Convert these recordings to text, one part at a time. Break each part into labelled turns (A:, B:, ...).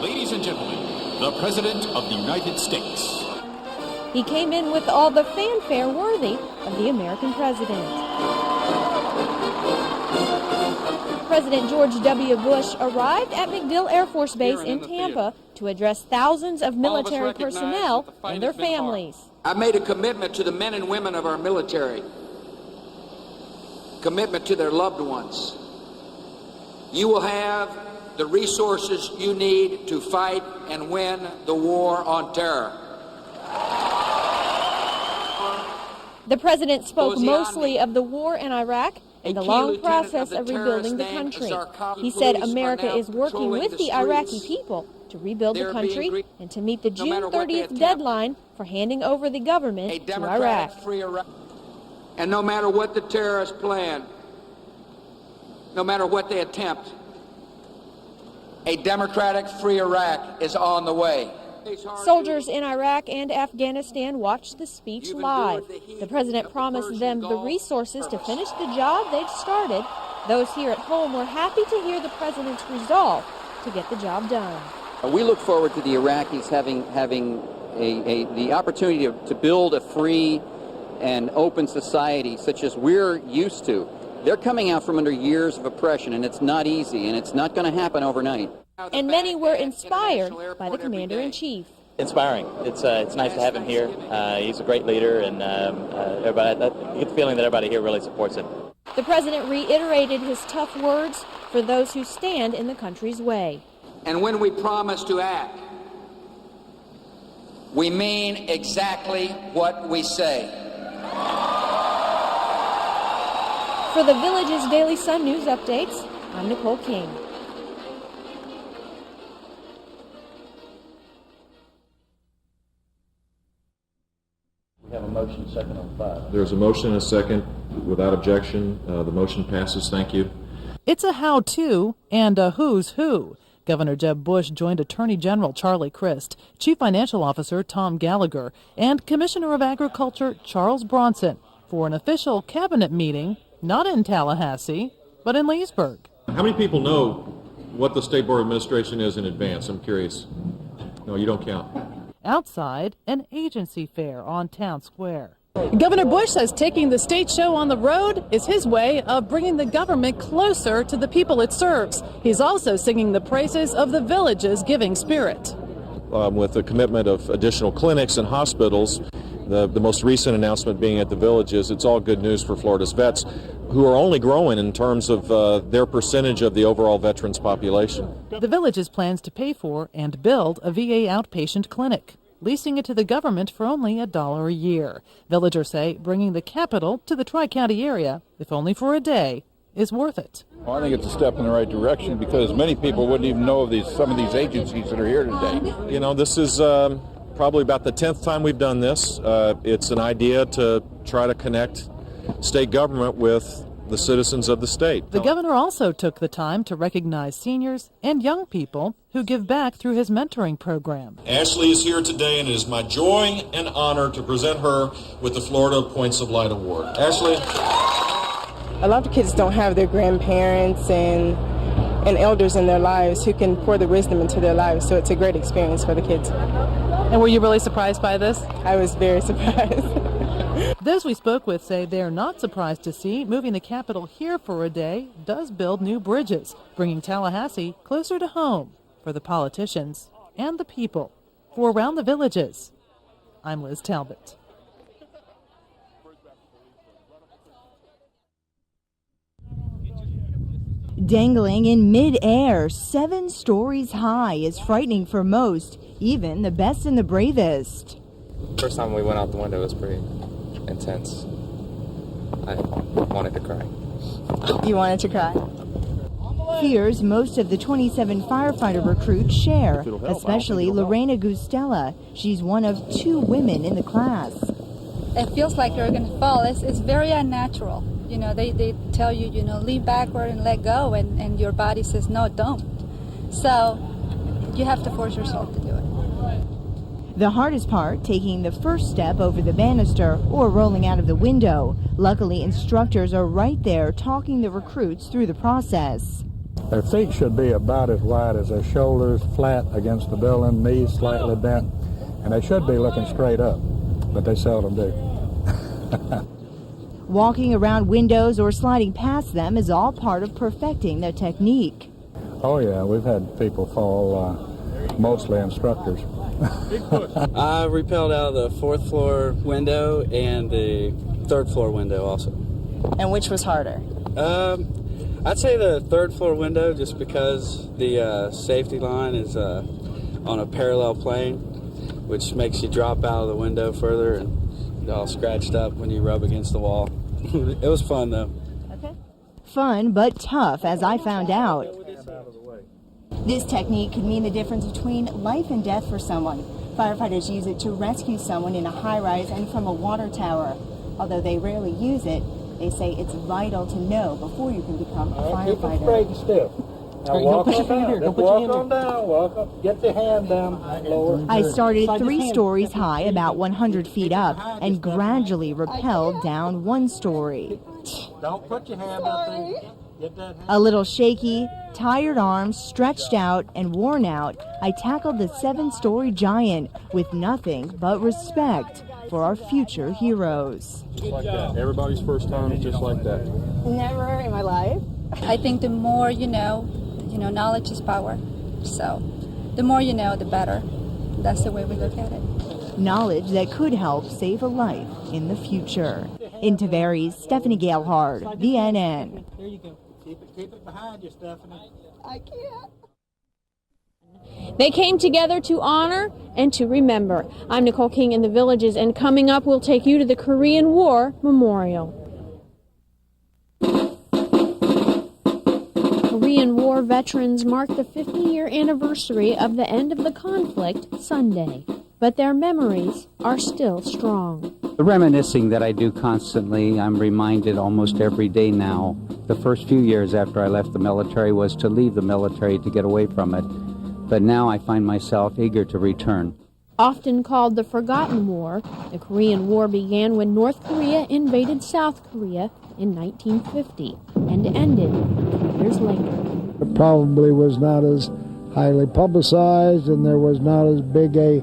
A: Ladies and gentlemen, the President of the United States.
B: He came in with all the fanfare worthy of the American president. President George W. Bush arrived at MacDill Air Force Base in Tampa to address thousands of military personnel and their families.
C: I made a commitment to the men and women of our military, commitment to their loved ones. You will have the resources you need to fight and win the war on terror.
B: The president spoke mostly of the war in Iraq and the long process of rebuilding the country. He said America is working with the Iraqi people to rebuild the country and to meet the June 30th deadline for handing over the government to Iraq.
C: And no matter what the terrorists plan, no matter what they attempt, a democratic, free Iraq is on the way.
B: Soldiers in Iraq and Afghanistan watched the speech live. The president promised them the resources to finish the job they'd started. Those here at home were happy to hear the president's resolve to get the job done.
D: We look forward to the Iraqis having the opportunity to build a free and open society such as we're used to. They're coming out from under years of oppression, and it's not easy, and it's not going to happen overnight.
B: And many were inspired by the commander-in-chief.
E: Inspiring. It's nice to have him here. He's a great leader, and everybody, you get the feeling that everybody here really supports him.
B: The president reiterated his tough words for those who stand in the country's way.
C: And when we promise to act, we mean exactly what we say.
B: For the Village's Daily Sun News Updates, I'm Nicole King.
F: We have a motion, second on 5.
G: There's a motion and a second. Without objection, the motion passes. Thank you.
H: It's a how-to and a who's who. Governor Jeb Bush joined Attorney General Charlie Crist, Chief Financial Officer Tom Gallagher, and Commissioner of Agriculture Charles Bronson for an official cabinet meeting, not in Tallahassee, but in Leesburg.
G: How many people know what the State Board of Administration is in advance? I'm curious. No, you don't count.
H: Outside an agency fair on Town Square.
I: Governor Bush says taking the state show on the road is his way of bringing the government closer to the people it serves. He's also singing the praises of the Village's giving spirit.
G: With the commitment of additional clinics and hospitals, the most recent announcement being at the Villages, it's all good news for Florida's vets, who are only growing in terms of their percentage of the overall veterans population.
H: The Villages plans to pay for and build a VA outpatient clinic, leasing it to the government for only $1 a year. Villagers say bringing the capital to the Tri-County area, if only for a day, is worth it.
F: Well, I think it's a step in the right direction because many people wouldn't even know of some of these agencies that are here today.
G: You know, this is probably about the 10th time we've done this. It's an idea to try to connect state government with the citizens of the state.
H: The governor also took the time to recognize seniors and young people who give back through his mentoring program.
G: Ashley is here today, and it is my joy and honor to present her with the Florida Points of Light Award. Ashley.
J: A lot of kids don't have their grandparents and elders in their lives who can pour the wisdom into their lives, so it's a great experience for the kids.
I: And were you really surprised by this?
J: I was very surprised.
H: Those we spoke with say they're not surprised to see moving the capital here for a day does build new bridges, bringing Tallahassee closer to home for the politicians and the people. For Around the Villages, I'm Liz Talbot.
K: Dangling in mid-air, 7 stories high is frightening for most, even the best and the bravest.
L: First time we went out the window was pretty intense. I wanted to cry.
K: You wanted to cry? Fears most of the 27 firefighter recruits share, especially Lorena Gustella. She's one of 2 women in the class.
M: It feels like you're going to fall. It's very unnatural. You know, they tell you, lean backward and let go, and your body says, no, don't. So you have to force yourself to do it.
K: The hardest part, taking the first step over the banister or rolling out of the window. Luckily, instructors are right there talking the recruits through the process.
N: Their feet should be about as wide as their shoulders, flat against the building, knees slightly bent, and they should be looking straight up, but they seldom do.
K: Walking around windows or sliding past them is all part of perfecting the technique.
N: Oh yeah, we've had people fall, mostly instructors.
O: I rappelled out of the 4th floor window and the 3rd floor window also.
P: And which was harder?
O: I'd say the 3rd floor window, just because the safety line is on a parallel plane, which makes you drop out of the window further and all scratched up when you rub against the wall. It was fun though.
K: Okay. Fun but tough, as I found out. This technique could mean the difference between life and death for someone. Firefighters use it to rescue someone in a high-rise and from a water tower. Although they rarely use it, they say it's vital to know before you can become a firefighter.
N: Keep them straight and stiff. Now walk on down. Just walk on down. Walk up. Get your hand down. Lower.
K: I started 3 stories high, about 100 feet up, and gradually rappelled down 1 story.
N: Don't put your hand up there. Get that hand.
K: A little shaky, tired arms stretched out and worn out, I tackled the 7-story giant with nothing but respect for our future heroes.
F: Just like that. Everybody's first time is just like that.
P: Never in my life.
M: I think the more you know, knowledge is power. So the more you know, the better. That's the way we look at it.
K: Knowledge that could help save a life in the future. In Tavares, Stephanie Galehard, V.N.N.
N: There you go. Keep it behind you, Stephanie.
P: I can't.
B: They came together to honor and to remember. I'm Nicole King in the Villages, and coming up, we'll take you to the Korean War Memorial. Korean War veterans mark the 50-year anniversary of the end of the conflict Sunday, but their memories are still strong.
Q: The reminiscing that I do constantly, I'm reminded almost every day now. The first few years after I left the military was to leave the military to get away from it, but now I find myself eager to return.
B: Often called the Forgotten War, the Korean War began when North Korea invaded South Korea in 1950 and ended 2 years later.
R: It probably was not as highly publicized, and there was not as big a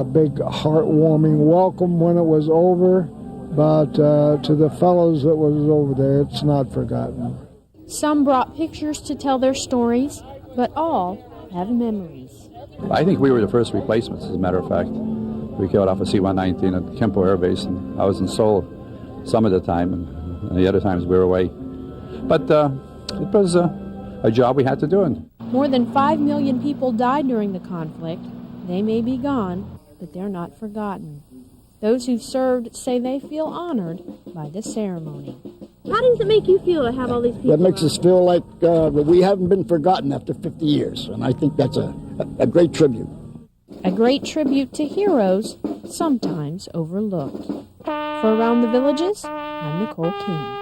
R: big heartwarming welcome when it was over, but to the fellows that was over there, it's not forgotten.
B: Some brought pictures to tell their stories, but all have memories.
S: I think we were the first replacements, as a matter of fact. We killed off a C-119 at Kempo Air Base, and I was in Seoul some of the time, and the other times we were away. But it was a job we had to do.
B: More than 5 million people died during the conflict. They may be gone, but they're not forgotten. Those who've served say they feel honored by the ceremony. How does it make you feel to have all these people?
R: That makes us feel like we haven't been forgotten after 50 years, and I think that's a great tribute.
B: A great tribute to heroes sometimes overlooked. For Around the Villages, I'm Nicole King.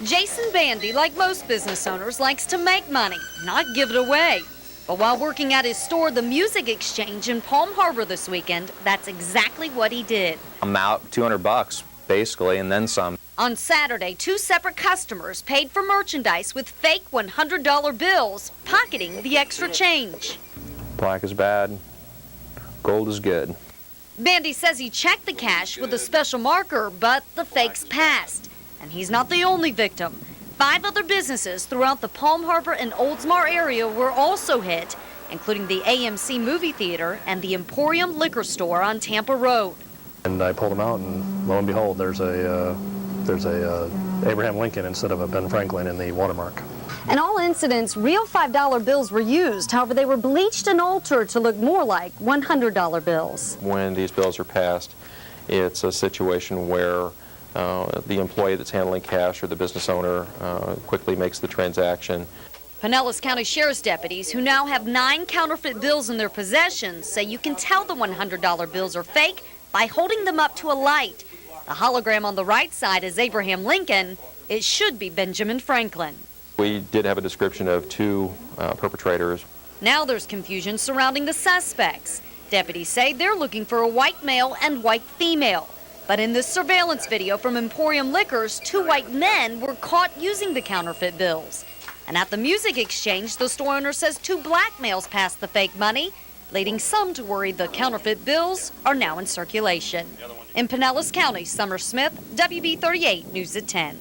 T: Jason Bandy, like most business owners, likes to make money, not give it away. But while working at his store, the Music Exchange in Palm Harbor this weekend, that's exactly what he did.
U: I'm out $200 basically, and then some.
T: On Saturday, 2 separate customers paid for merchandise with fake $100 bills, pocketing the extra change.
U: Black is bad, gold is good.
T: Bandy says he checked the cash with a special marker, but the fakes passed. And he's not the only victim. 5 other businesses throughout the Palm Harbor and Oldsmar area were also hit, including the AMC movie theater and the Emporium liquor store on Tampa Road.
U: And I pulled them out, and lo and behold, there's a Abraham Lincoln instead of a Ben Franklin in the watermark.
T: In all incidents, real $5 bills were used. However, they were bleached and altered to look more like $100 bills.
G: When these bills are passed, it's a situation where the employee that's handling cash or the business owner quickly makes the transaction.
T: Pinellas County Sheriff's deputies, who now have 9 counterfeit bills in their possession, say you can tell the $100 bills are fake by holding them up to a light. The hologram on the right side is Abraham Lincoln. It should be Benjamin Franklin.
G: We did have a description of 2 perpetrators.
T: Now there's confusion surrounding the suspects. Deputies say they're looking for a white male and white female. But in this surveillance video from Emporium Liquors, 2 white men were caught using the counterfeit bills. And at the music exchange, the store owner says 2 black males passed the fake money, leading some to worry the counterfeit bills are now in circulation. In Pinellas County, Summer Smith, WB38 News at 10.